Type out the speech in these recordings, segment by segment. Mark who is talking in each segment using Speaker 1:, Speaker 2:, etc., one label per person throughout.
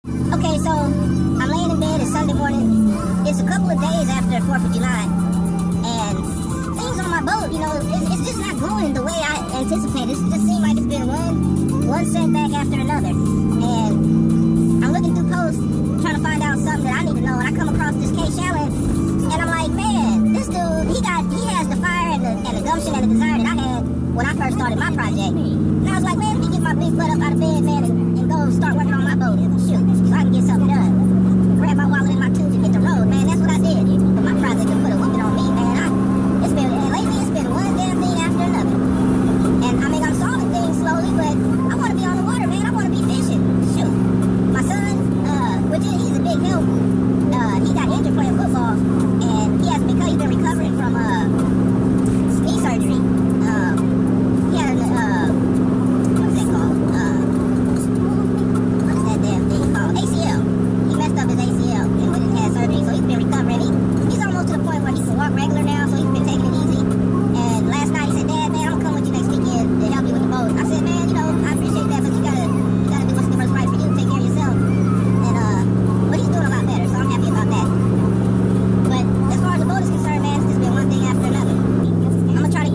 Speaker 1: Okay, so I'm laying in bed. It's Sunday morning. It's a couple of days after 4th of July, and things on my boat, it's just not going the way I anticipated. It just seems like it's been one setback after another. And I'm looking through posts, trying to find out something that I need to know, and I come across this K Shallon, and I'm like, man, this dude, he has the fire and the gumption and the desire that I had when I first started my project. And I was like, man, let me get my big butt up out of bed, man, and go start working on my boat. Shoot, so I can get something done. Grab my wallet and my tools and hit the road, man. That's what I did. But my project can put a whooping on me, man. Lately it's been one damn thing after another. And I mean, I'm solving things slowly, but I want to be on the water, man. I want to be fishing. Shoot. My son, he's a big help. He got injured playing football, and he's been recovering from knee surgery. He had what's that called? What is that damn thing called? ACL. He messed up his ACL and went and had surgery, so he's been recovering. He's almost to the point where he can walk regular now, so he's been taking it easy. And last night he said, Dad, man, I'm gonna come with you next weekend to help you with the boat. I said, man, I appreciate that, but you gotta do what's right for you. Take care of yourself. And but he's doing a lot better, so I'm happy about that. But as far as the boat is concerned, man, it's just been one thing after another. I'm gonna try to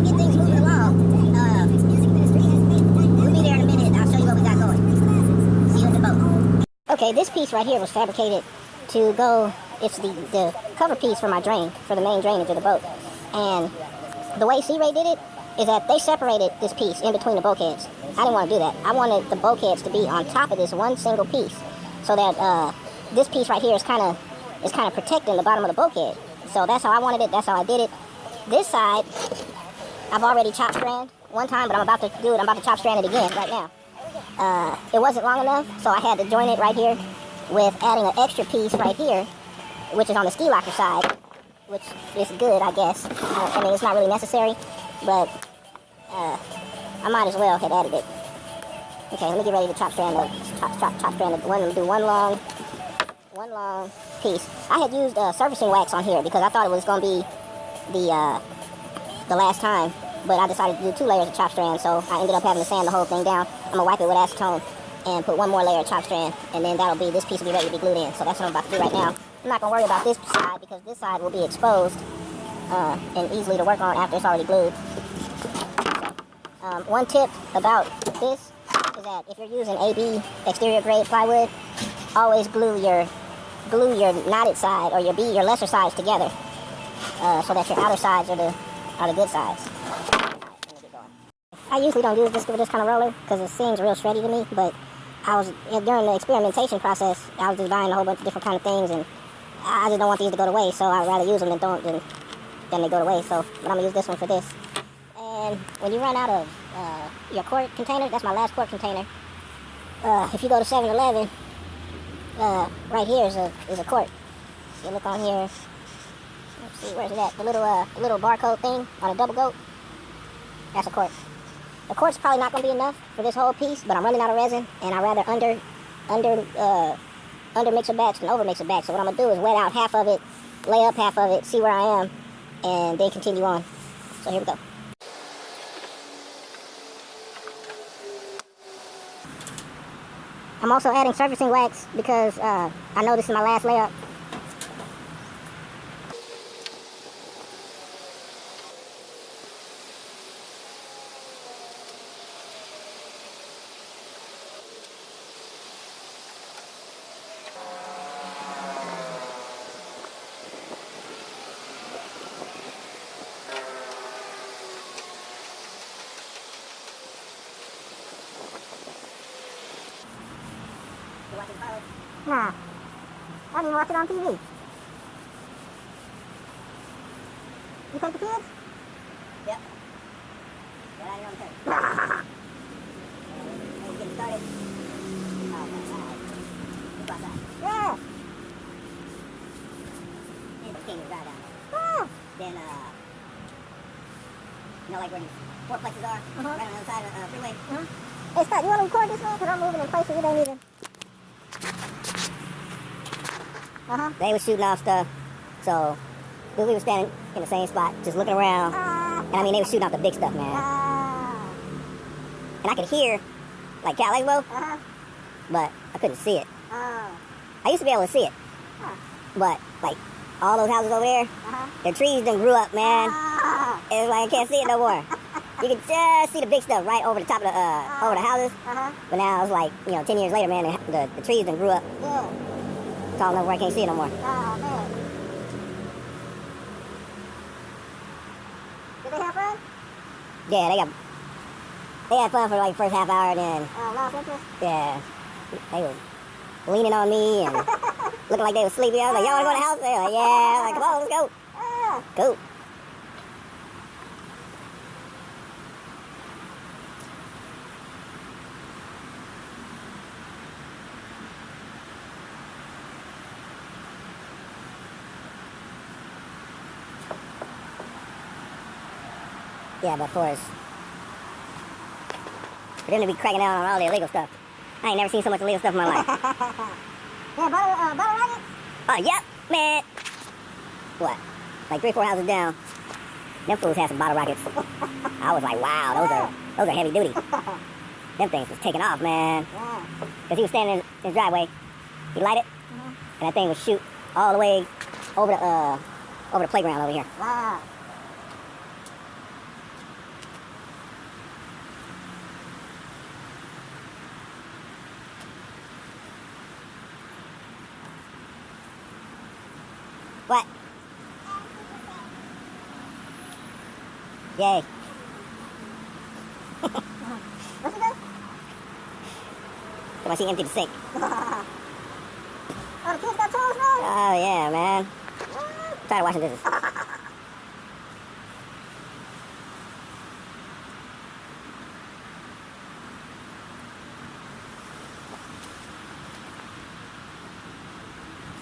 Speaker 1: get things moving along. We'll be there in a minute. I'll show you what we got going. See you at the boat. Okay, this piece right here was fabricated to go. It's the cover piece for my drain, for the main drainage of the boat. And the way Sea Ray did it is that they separated this piece in between the bulkheads. I didn't want to do that. I wanted the bulkheads to be on top of this one single piece, so that this piece right here is kind of protecting the bottom of the bulkhead. So that's how I wanted it. That's how I did it. This side, I've already chopped strand one time, but I'm about to do it. I'm about to chop strand it again right now. It wasn't long enough, so I had to join it right here with adding an extra piece right here, which is on the ski locker side, which is good, I guess. I mean, it's not really necessary, but I might as well have added it. Okay, let me get ready to chop strand it. Chop strand it. I'm gonna do one long piece. I had used surfacing wax on here because I thought it was gonna be the last time, but I decided to do 2 layers of chop strand, so I ended up having to sand the whole thing down. I'm gonna wipe it with acetone and put one more layer of chop strand, and then this piece will be ready to be glued in. So that's what I'm about to do right now. I'm not gonna worry about this side because this side will be exposed and easily to work on after it's already glued. One tip about this is that if you're using AB exterior grade plywood, always glue your knotted side or your lesser sides together, so that your outer sides are the good sides. I usually don't use this kind of roller because it seems real shreddy to me, but during the experimentation process, I was just buying a whole bunch of different kind of things, and I just don't want these to go to waste, so I'd rather use them than they go to waste. So, but I'm gonna use this one for this. And when you run out of your quart container, that's my last quart container. If you go to 7-Eleven, right here is a quart. So you look on here. Let's see, where's it at? The little barcode thing on a double goat. That's a quart. The quart's probably not gonna be enough for this whole piece, but I'm running out of resin, and I rather under mix a batch than over mix a batch. So what I'm gonna do is wet out half of it, lay up half of it, see where I am, and then continue on. So here we go. I'm also adding surfacing wax because I know this is my last layup. Nah, I didn't watch it on TV. You take the kids? Yep. Get out here on the curb. Let's get started. Oh, that's alright. Let's go outside. Yeah. And the king will drive down there. Oh. Then, like where these 4 places are, right on the other side of the freeway. Hey, Scott, you want to record this, man? Because I'm moving in places it ain't even. They was shooting off stuff, so we were standing in the same spot, just looking around, and I mean, they were shooting off the big stuff, man. And I could hear, like, Cal Expo, but I couldn't see it.
Speaker 2: Oh.
Speaker 1: I used to be able to see it, but like all those houses over there, the trees done grew up, man. It's like I can't see it no more. You can just see the big stuff right over the top of the over the houses. But now it's like 10 years later, man, the trees done grew up.
Speaker 2: Yeah.
Speaker 1: Tall enough where I can't see it no more.
Speaker 2: Oh, man. Did they have fun?
Speaker 1: Yeah, they had fun for like the first half hour, then
Speaker 2: Lost interest?
Speaker 1: yeah, they was leaning on me and looking like they was sleepy. I was like, y'all wanna go to the house? They were like, yeah. I'm like, come on, let's go. Cool. Yeah, but for them to be cracking down on all the illegal stuff, I ain't never seen so much illegal stuff in my life.
Speaker 2: Yeah, bottle rockets?
Speaker 1: Oh, yep, man. What? Like 3 or 4 houses down, them fools had some bottle rockets. I was like, wow, those are heavy duty. Them things was taking off, man.
Speaker 2: Yeah.
Speaker 1: Because he was standing in his driveway, he light it, and that thing would shoot all the way over the playground over here.
Speaker 2: Wow.
Speaker 1: What? Yay.
Speaker 2: What's it do?
Speaker 1: Come on, she emptied the sink.
Speaker 2: Oh, the kids got tools now?
Speaker 1: Oh, yeah, man. I'm tired of washing dishes.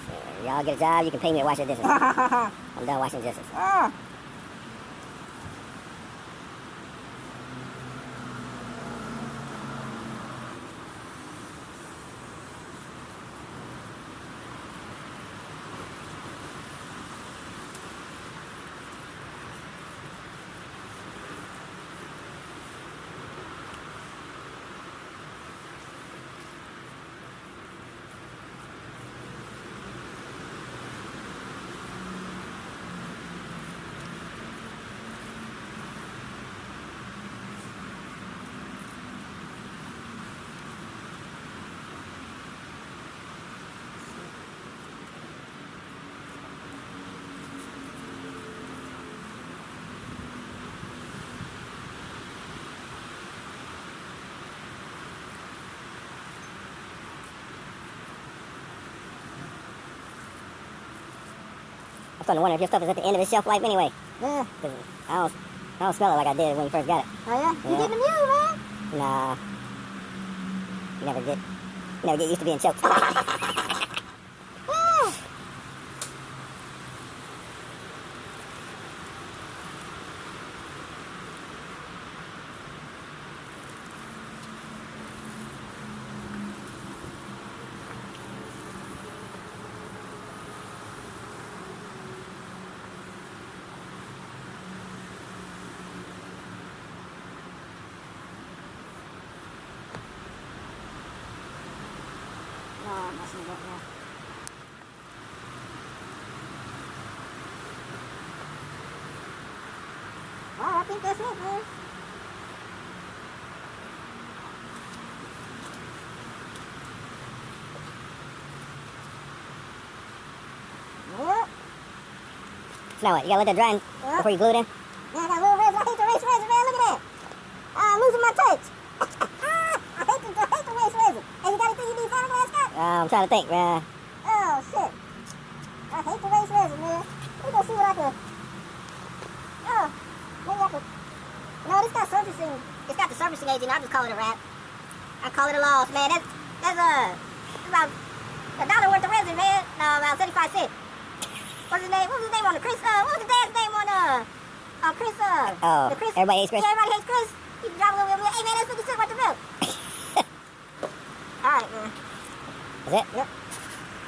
Speaker 1: So, y'all get a job, you can pay me to wash the dishes. I'm done washing dishes. I'm starting to wonder if your stuff is at the end of its shelf life anyway.
Speaker 2: Yeah.
Speaker 1: 'Cause I don't smell it like I did when you first got it.
Speaker 2: Oh, yeah? You getting the mule, man?
Speaker 1: Nah. You never get used to being choked.
Speaker 2: No, I'm messing it up now. Oh, I think that's it, man. Yep.
Speaker 1: So now what? You gotta let that dry before you glue it in?
Speaker 2: Yeah, I got a little resin. I hate to waste resin, man. Look at that. I'm losing my touch. I hate to waste resin. Hey, you got anything you need fiberglass, Scott?
Speaker 1: I'm trying to think, man.
Speaker 2: Oh, shit. I hate to waste resin, man. Let me go see what I can... Oh, maybe I can... No, this got surfacing.
Speaker 1: It's got the surfacing agent. I'll just call it a wrap. I call it a loss, man. That's about $1 worth of resin, man. No, about 75 cents. What's his name? What was his name on the Chris? What was the dad's name on Chris?
Speaker 3: Oh,
Speaker 1: the Chris.
Speaker 3: everybody hates Chris?
Speaker 1: Yeah, everybody hates Chris. You can drop a little bit. Hey, man, that's 50 cents worth of milk. All right, man.
Speaker 3: Is it?
Speaker 1: Yep.